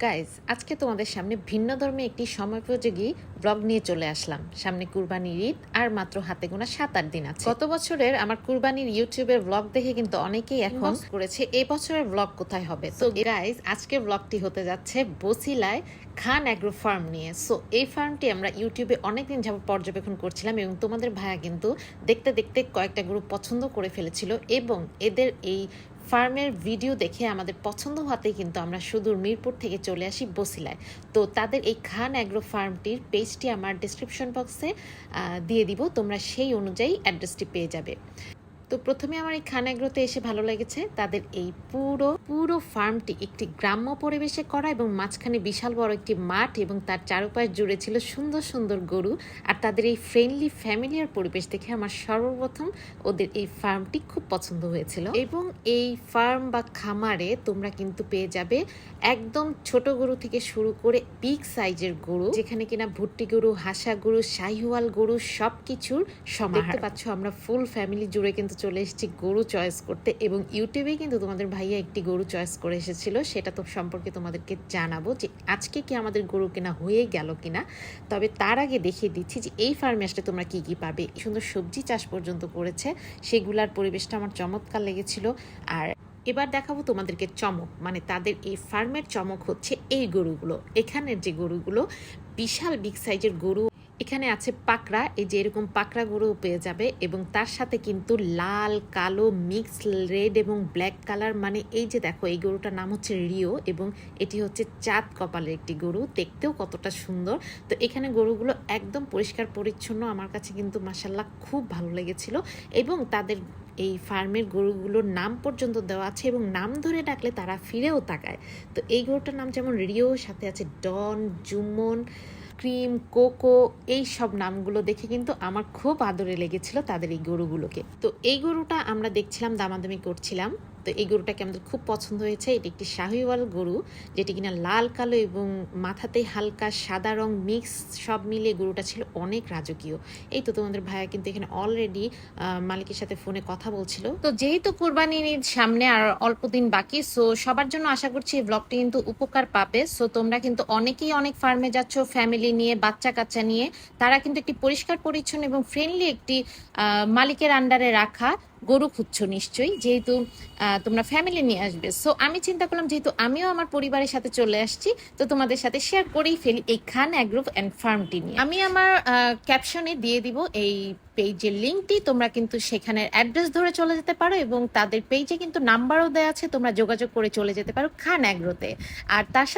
Guys, আজকে তোমাদের সামনে ভিন্ন ধর্মী একটি সময়োপযোগী ব্লগ নিয়ে চলে আসলাম। সামনে কুরবানির ঈদ আর মাত্র হাতে গোনা 7-8 দিন আছে। গত বছরের আমার কুরবানির ইউটিউবের ব্লগ দেখে কিন্তু অনেকেই এখন করেছে এই বছরের ব্লগ কোথায় হবে। তো গাইজ, আজকের ব্লগটি হতে যাচ্ছে বসিলায় খান অ্যাগ্রো ফার্ম নিয়ে। সো এই ফার্মটি আমরা ইউটিউবে অনেকদিন যাবত পর্যবেক্ষণ করছিলাম এবং তোমাদের ভাইয়া কিন্তু দেখতে দেখতে কয়েকটা গ্রুপ পছন্দ করে ফেলেছিল এবং এদের এই ফার্মের ভিডিও দেখে আমাদের পছন্দ হতেই কিন্তু আমরা সুদূর মিরপুর থেকে চলে আসি বসিলায়। তো তাদের এই খান অ্যাগ্রো ফার্মটির পেজটি আমার ডেসক্রিপশন বক্সে দিয়ে দিব, তোমরা সেই অনুযায়ী অ্যাড্রেসটি পেয়ে যাবে। তো প্রথমে আমার এই খান অ্যাগ্রোতে এসে ভালো লেগেছে তাদের এই পুরো ফার্মটি একটি গ্রাম্য পরিবেশে করা এবং মাঝখানে বিশাল বড় একটি মাঠ এবং তার চারপাশ জুড়ে ছিল সুন্দর সুন্দর গরু। আর তাদের এই ফ্রেন্ডলি ফ্যামিলিয়ার পরিবেশ দেখে আমার সর্বপ্রথম ওদের এই ফার্মটি খুব পছন্দ হয়েছিল। এবং এই ফার্ম বা খামারে তোমরা কিন্তু পেয়ে যাবে একদম ছোট গরু থেকে শুরু করে বিগ সাইজের গরু, যেখানে কিনা ভুট্টি গরু, হাসা গরু, শাহিওয়াল গরু সবকিছুর সমাহার। দেখতে পাচ্ছ আমরা ফুল ফ্যামিলি জুড়ে কিন্তু চলে এসেছি গরু চয়েস করতে এবং ইউটিউবে কিন্তু তোমাদের ভাইয়া একটি গরু চয়েস করে এসেছিল, সেটা তো সম্পর্কে তোমাদেরকে জানাবো যে আজকে কি আমাদের গরু কেনা হয়ে গেল কিনা। তবে তার আগে দেখিয়ে দিচ্ছি যে এই ফার্মে আসলে তোমরা কি কি পাবে। সুন্দর সবজি চাষ পর্যন্ত করেছে, সেগুলার পরিবেশটা আমার চমৎকার লেগেছিল। আর এবার দেখাবো তোমাদেরকে চমক, মানে তাদের এই ফার্মের চমক হচ্ছে এই গরুগুলো। এখানের যে গরুগুলো বিশাল বিগ সাইজের গরু, এখানে আছে পাকড়া, এই যে এরকম পাকড়া গরু পেয়ে যাবে এবং তার সাথে কিন্তু লাল কালো মিক্স রেড এবং ব্ল্যাক কালার, মানে এই যে দেখো এই গরুটার নাম হচ্ছে রিও এবং এটি হচ্ছে চাঁদ কপালের একটি গরু, দেখতেও কতটা সুন্দর। তো এখানে গরুগুলো একদম পরিষ্কার পরিচ্ছন্ন, আমার কাছে কিন্তু মাশাআল্লাহ খুব ভালো লেগেছিল। এবং তাদের এই ফার্মের গরুগুলোর নাম পর্যন্ত দেওয়া আছে এবং নাম ধরে ডাকলে তারা ফিরেও তাকায়। তো এই গরুটার নাম যেমন রিও, সাথে আছে ডন, জুমন, ক্রিম, কোকো, এই সব নামগুলো দেখে কিন্তু আমার খুব আদরে লেগেছিল তাদের এই গরুগুলোকে। তো এই গরুটা আমরা দেখছিলাম, দামাদামি করছিলাম। তো এই গরুটাকে আমাদের খুব পছন্দ হয়েছে। এটি একটি শাহিওয়াল গরু, যেটি কিনা লাল কালো এবং মাথাতে হালকা সাদা রং মিক্স, সব মিলিয়ে গরুটা ছিল অনেক রাজকীয়। এই তো তোমাদের ভাইয়া কিন্তু এখানে অলরেডি মালিকের সাথে ফোনে কথা বলছিল। তো যেহেতু কুরবানির ঈদ সামনে আর অল্প দিন বাকি, সো সবার জন্য আশা করছি এই ব্লগটি কিন্তু উপকার পাবে। সো তোমরা কিন্তু অনেকেই অনেক ফার্মে যাচ্ছ ফ্যামিলি নিয়ে, বাচ্চা কাচ্চা নিয়ে, তারা কিন্তু একটি পরিষ্কার পরিচ্ছন্ন এবং ফ্রেন্ডলি একটি মালিকের আন্ডারে রাখা গরু খুঁজছো নিশ্চয়ই, যেহেতু তোমরা ফ্যামিলি নিয়ে আসবে। সো আমি চিন্তা করলাম যেহেতু আমিও আমার পরিবারের সাথে চলে আসছি, তো তোমাদের সাথে শেয়ার করেই ফেলি এই খান অ্যাগ্রো অ্যান্ড ফার্মটি নিয়ে। আমি আমার ক্যাপশনে দিয়ে দিব এই পেজের লিঙ্কটি, তোমরা কিন্তু সেখানে অ্যাড্রেস ধরে চলে যেতে পারো এবং তাদের পেজে কিন্তু নাম্বারও দেওয়া আছে, তোমরা যোগাযোগ করে চলে যেতে পারো খান অ্যাগ্রোতে। আর তার সাথে